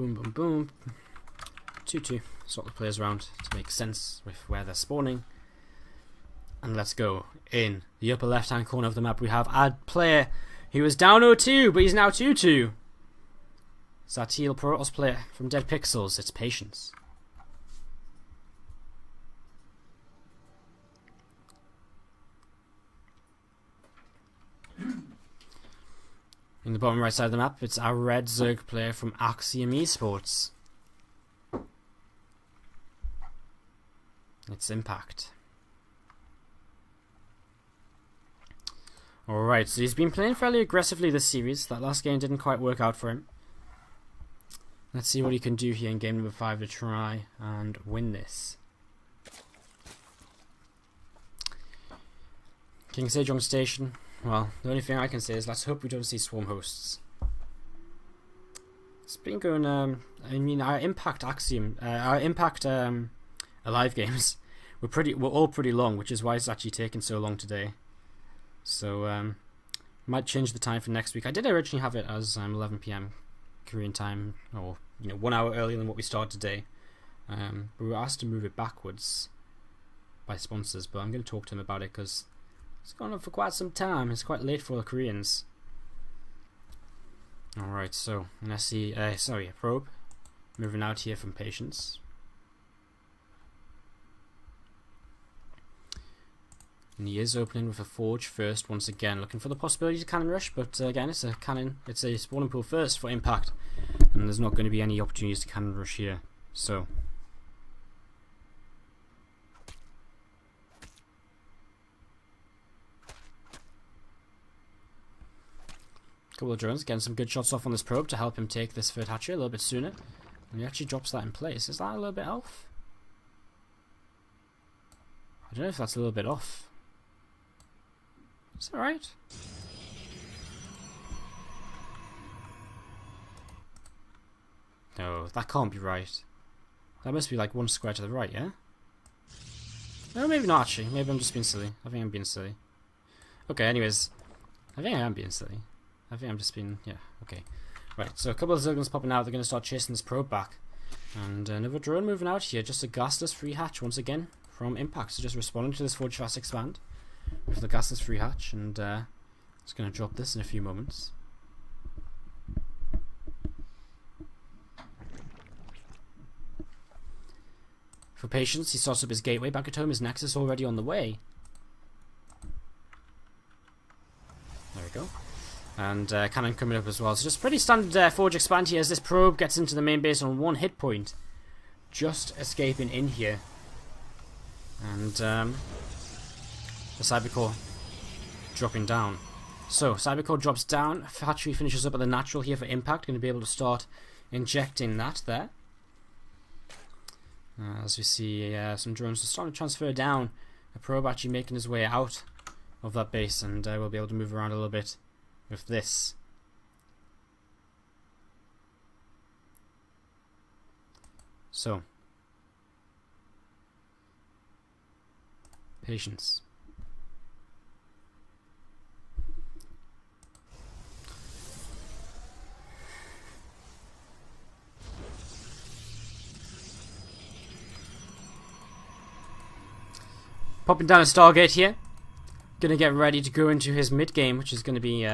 Boom, boom, boom. 2-2. Sort the players around to make sense with where they're spawning. And let's go. In the upper left-hand corner of the map, we have a player. He was down 0-2, but he's now 2-2. It's our Teal Protoss player from Dead Pixels. It's Patience. In the bottom right side of the map, it's our red Zerg player from Axiom Esports. It's Impact. Alright, so he's been playing fairly aggressively this series. That last game didn't quite work out for him. Let's see what he can do here in game number 5 to try and win this. King Sejong Station. Well, the only thing I can say is let's hope we don't see swarm hosts. It's been going, I mean, our Impact Axiom, our Impact Alive games were all pretty long, which is why it's actually taken so long today. So, might change the time for next week. I did originally have it as 11 PM Korean time, or 1 hour earlier than what we started today. But we were asked to move it backwards by sponsors, but I'm going to talk to him about it because it's gone on for quite some time. It's quite late for the Koreans. Alright, so an a probe. Moving out here from Patience. And he is opening with a Forge first once again, looking for the possibility to cannon rush, but again it's a spawning pool first for Impact, and there's not going to be any opportunities to cannon rush here. So couple of drones getting some good shots off on this probe to help him take this third hatchery a little bit sooner, and he actually drops that in place. Is that a little bit off? I don't know if that's a little bit off. Is that right? No, that can't be right. That must be like one square to the right, yeah? No, maybe not actually. Maybe I'm just being silly. I think I'm being silly. Okay, anyways. I think I am being silly. I think I'm just being... yeah, okay. Right, so a couple of Zerglings popping out. They're going to start chasing this probe back. And another drone moving out here. Just a gasless free hatch once again from Impact. So just responding to this Forge Fast Expand with the gasless free hatch. And it's going to drop this in a few moments. For Patience, he starts up his gateway back at home. His Nexus already on the way. There we go. And cannon coming up as well. So just pretty standard Forge Expand here as this probe gets into the main base on 1 hit point. Just escaping in here. And the Cybercore dropping down. So Cybercore drops down. Hatchery finishes up at the natural here for Impact. Going to be able to start injecting that there. As we see some drones just starting to transfer down. A probe actually making his way out of that base, and we'll be able to move around a little bit with this. So, Patience. Popping down a Stargate here. Gonna get ready to go into his mid game, which is gonna be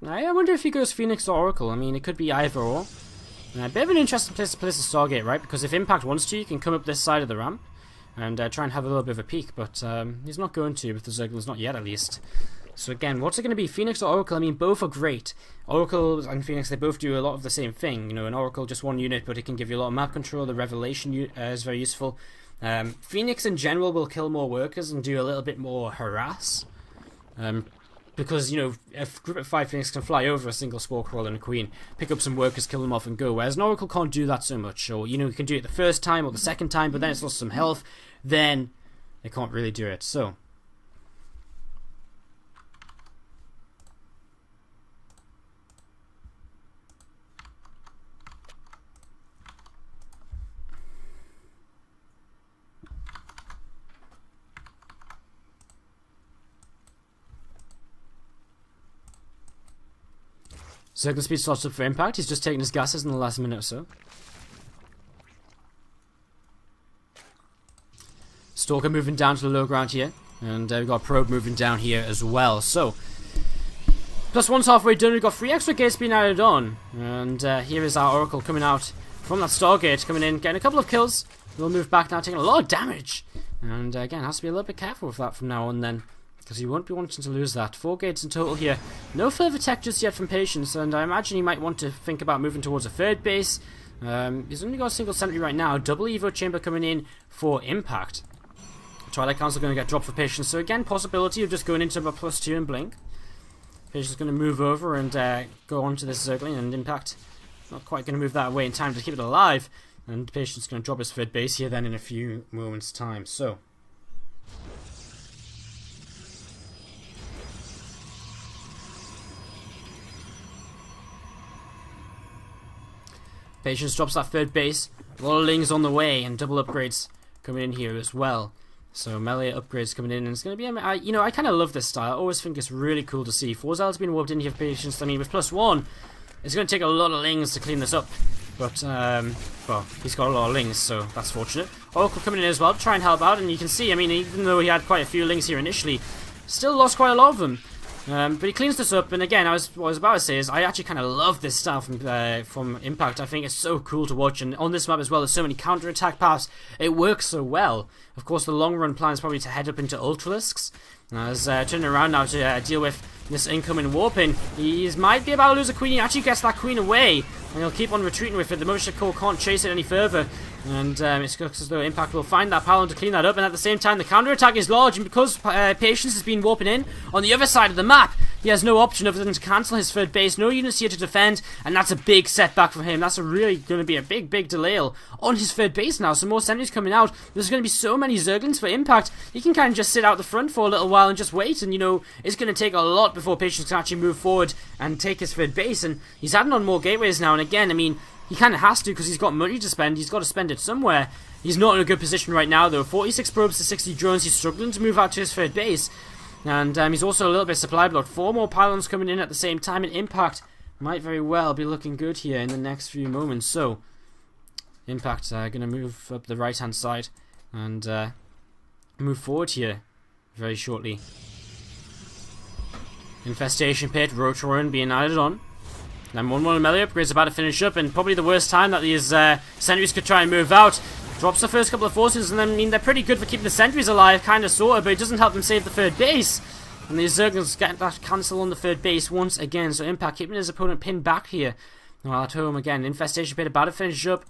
I wonder if he goes Phoenix or Oracle. I mean, it could be either or. A bit of an interesting place to place a Stargate, right? Because if Impact wants to, you can come up this side of the ramp and try and have a little bit of a peek, but he's not going to with the Zerglings, not yet at least. So again, what's it going to be, Phoenix or Oracle? I mean, both are great. Oracle and Phoenix, they both do a lot of the same thing. You know, an Oracle just 1 unit, but it can give you a lot of map control. The Revelation is very useful. Phoenix in general will kill more workers and do a little bit more harass. Because, you know, a group of 5 Phoenix can fly over a single Spore Crawler and a Queen, pick up some workers, kill them off and go, whereas an Oracle can't do that so much. Or, you know, you can do it the first time or the second time, but then it's lost some health, then they can't really do it. So Circle speed starts up for Impact. He's just taking his gases in the last minute or so. Stalker moving down to the low ground here. And we've got Probe moving down here as well. So, +1's halfway done. We've got 3 extra gates being added on. And here is our Oracle coming out from that Stargate, coming in, getting a couple of kills. We'll move back now, taking a lot of damage. And again, has to be a little bit careful with that from now on then, because you won't be wanting to lose that. 4 gates in total here. No further tech just yet from Patience, and I imagine he might want to think about moving towards a third base. He's only got a single sentry right now. Double Evo Chamber coming in for Impact. Twilight Council going to get dropped for Patience, so again, possibility of just going into a +2 and blink. Patience is going to move over and go on to this Zergling, and Impact not quite going to move that away in time to keep it alive. And Patience is going to drop his third base here then in a few moments' time. So, Patience drops that third base. A lot of Lings on the way, and double upgrades coming in here as well. So melee upgrades coming in, and it's going to be, you know, I kind of love this style. I always think it's really cool to see. 4 Zealots being warped in here for Patience. I mean, with +1, it's going to take a lot of Lings to clean this up. But, well, he's got a lot of Lings, so that's fortunate. Oracle coming in as well to try and help out, and you can see, I mean, even though he had quite a few Lings here initially, still lost quite a lot of them. But he cleans this up, and again, what I was about to say is, I actually kind of love this style from Impact. I think it's so cool to watch, and on this map as well, there's so many counter-attack paths. It works so well. Of course, the long-run plan is probably to head up into Ultralisks. As turning around now to deal with this incoming warping, he might be about to lose a queen. He actually gets that queen away, and he'll keep on retreating with it. The Militia Corps can't chase it any further, and it looks as though Impact will find that pylon to clean that up, and at the same time the counter-attack is large, and because Patience has been warping in on the other side of the map, he has no option other than to cancel his third base. No units here to defend, and that's a big setback for him. That's really going to be a big delay on his third base now. Some more sentries coming out. There's going to be so many Zerglings for Impact. He can kind of just sit out the front for a little while and just wait, and you know, it's going to take a lot before Patience can actually move forward and take his third base, and he's adding on more gateways now, and again, I mean, he kind of has to because he's got money to spend. He's got to spend it somewhere. He's not in a good position right now, though. 46 probes to 60 drones. He's struggling to move out to his third base. And he's also a little bit supply blocked. 4 more pylons coming in at the same time, and Impact might very well be looking good here in the next few moments. So, Impact going to move up the right-hand side and move forward here very shortly. Infestation Pit, Roach Warren being added on. Then 1-1 melee upgrades about to finish up, and probably the worst time that these sentries could try and move out. Drops the first couple of forces, and then, I mean, they're pretty good for keeping the sentries alive, kind of, sort of, but it doesn't help them save the third base. And the Zerglings get that cancel on the third base once again, so Impact keeping his opponent pinned back here. Well, at home again, Infestation Pit about to finish up,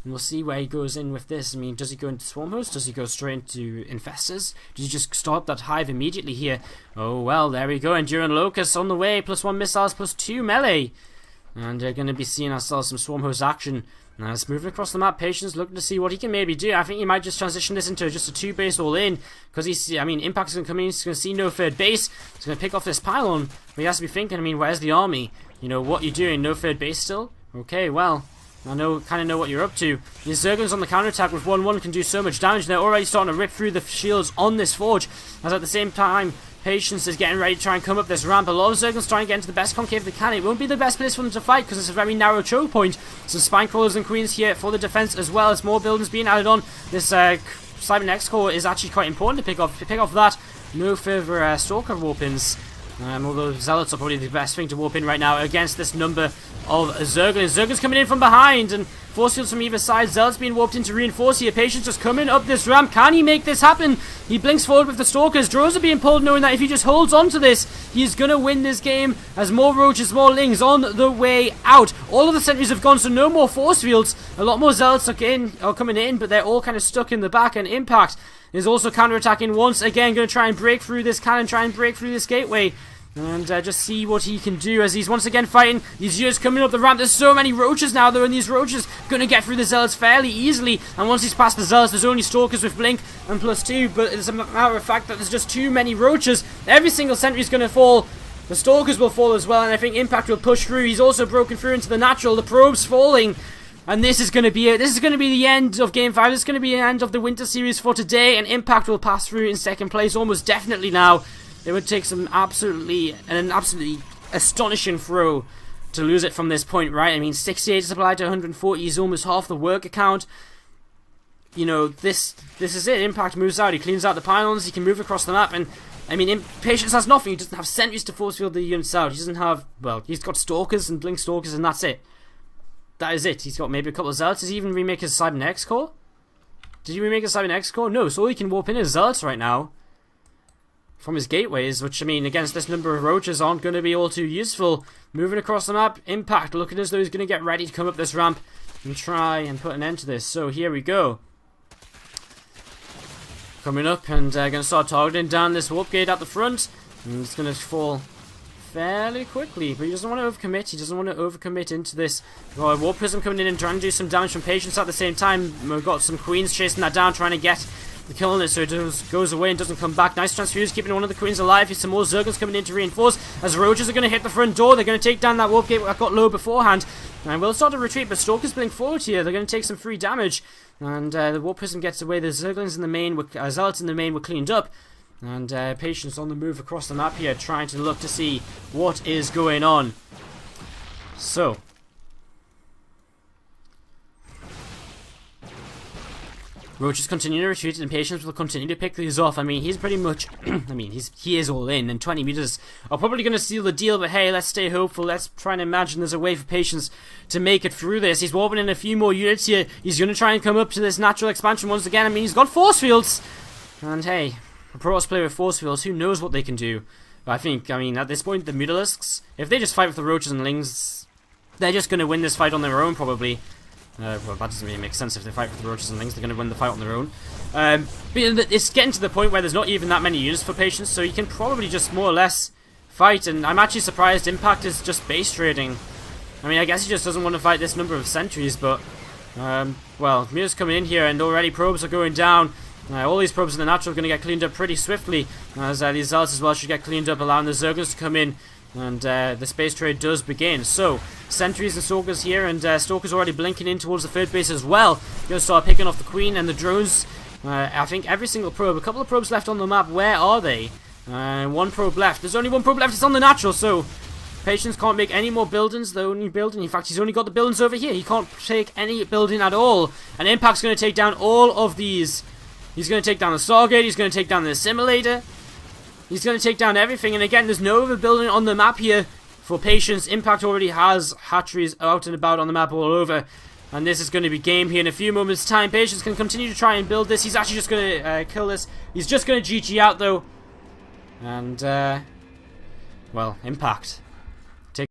and we'll see where he goes in with this. I mean, does he go into Swarm Host? Does he go straight into Infestors? Does he just start that hive immediately here? Oh, well, there we go, Enduring Locust on the way, +1 missiles, +2 melee. And they're going to be seeing ourselves some Swarm Host action. Now it's moving across the map. Patience looking to see what he can maybe do. I think he might just transition this into just a 2 base all in, because he's, I mean, Impact's going to come in. He's going to see no third base. He's going to pick off this pylon. But he has to be thinking, I mean, where's the army? You know, what you doing? No third base still? Okay, well, I kind of know what you're up to. These Zerglings on the counterattack with 1-1 can do so much damage. They're already starting to rip through the shields on this forge, as at the same time, Patience is getting ready to try and come up this ramp. A lot of Zerglings trying to get into the best concave they can. It won't be the best place for them to fight because it's a very narrow choke point. Some Spine Crawlers and Queens here for the defense as well as more buildings being added on. This Cybernex core is actually quite important to pick off. If you pick off that, no further Stalker warp-ins. Although Zealots are probably the best thing to warp in right now against this number of Zerglings. Zerglings coming in from behind, and force fields from either side. Zealots being warped in to reinforce here. Patience just coming up this ramp. Can he make this happen? He blinks forward with the Stalkers. Drones are being pulled, knowing that if he just holds on to this, he's going to win this game. As more Roaches, more Lings on the way out. All of the sentries have gone, so no more force fields. A lot more Zealots are coming in, but they're all kind of stuck in the back, and Impact is also counter-attacking once again. Going to try and break through this cannon, try and break through this gateway. And just see what he can do as he's once again fighting. These units coming up the ramp. There's so many Roaches now, though, and these Roaches going to get through the Zealots fairly easily. And once he's past the Zealots, there's only Stalkers with Blink and +2. But it's a matter of fact that there's just too many Roaches. Every single sentry is going to fall. The Stalkers will fall as well, and I think Impact will push through. He's also broken through into the natural. The probe's falling. And this is going to be it. This is going to be the end of Game 5. This is going to be the end of the Winter Series for today. And Impact will pass through in second place almost definitely now. It would take an absolutely astonishing throw to lose it from this point, right? I mean, 68 supplied to 140 is almost half the worker count. you know, this is it. Impact moves out. He cleans out the pylons. He can move across the map. And, I mean, Impatience has nothing. He doesn't have sentries to force field the units out. He doesn't have, well, he's got Stalkers and Blink Stalkers, and that's it. That is it. He's got maybe a couple of Zealots. Does he even remake his Cybernetics core? Did he remake his Cybernetics core? No, so all he can warp in is Zealots right now from his gateways, which, I mean, against this number of roaches aren't going to be all too useful. Moving across the map, Impact looking as though he's going to get ready to come up this ramp and try and put an end to this. So here we go. Coming up and going to start targeting down this warp gate at the front. And it's going to fall fairly quickly, but he doesn't want to overcommit. He doesn't want to overcommit into this. We've got a Warp Prism coming in and trying to do some damage from Patience at the same time. We've got some Queens chasing that down, trying to get the kill on it so it goes away and doesn't come back. Nice transfuse, keeping one of the Queens alive. Here's some more Zergons coming in to reinforce. As Roaches are going to hit the front door, they're going to take down that Warp Gate that got low beforehand. And we'll start to retreat, but Stalkers blink forward here. They're going to take some free damage. And the Warp Prism gets away. The Zerglings in the main, Zealots in the main were cleaned up. And Patience on the move across the map here, trying to look to see what is going on. So, Roaches continue to retreat, and Patience will continue to pick these off. I mean, he's pretty much, I mean, he is all in, and 20 meters are probably going to seal the deal, but hey, let's stay hopeful. Let's try and imagine there's a way for Patience to make it through this. He's warping in a few more units here. He's going to try and come up to this natural expansion once again. I mean, he's got force fields, and hey, a Protoss player with force fields, who knows what they can do. But I mean, at this point, the Mutalisks, if they just fight with the Roaches and Lings, they're just going to win this fight on their own, probably. Well, that doesn't really make sense. If they fight with the Roaches and Lings, they're going to win the fight on their own. But it's getting to the point where there's not even that many units for Patience, so you can probably just more or less fight. And I'm actually surprised Impact is just base trading. I mean, I guess he just doesn't want to fight this number of sentries, but well, Mir's coming in here, and already probes are going down. All these probes in the natural are going to get cleaned up pretty swiftly, as these Zealots as well should get cleaned up, allowing the Zergons to come in. And the space trade does begin. So, sentries and Stalkers here, and Stalkers already blinking in towards the third base as well. Going to start picking off the Queen and the drones. I think every single probe. A couple of probes left on the map. Where are they? One probe left. There's only one probe left. It's on the natural, so Patience can't make any more buildings. The only building, in fact, he's only got the buildings over here. He can't take any building at all. And Impact's going to take down all of these. He's going to take down the Stargate. He's going to take down the Assimilator. He's going to take down everything, and again, there's no other building on the map here for Patience. Impact already has hatcheries out and about on the map all over, and this is going to be game here in a few moments' time. Patience can continue to try and build this. He's actually just going to kill this. He's just going to GG out, though. And, well, Impact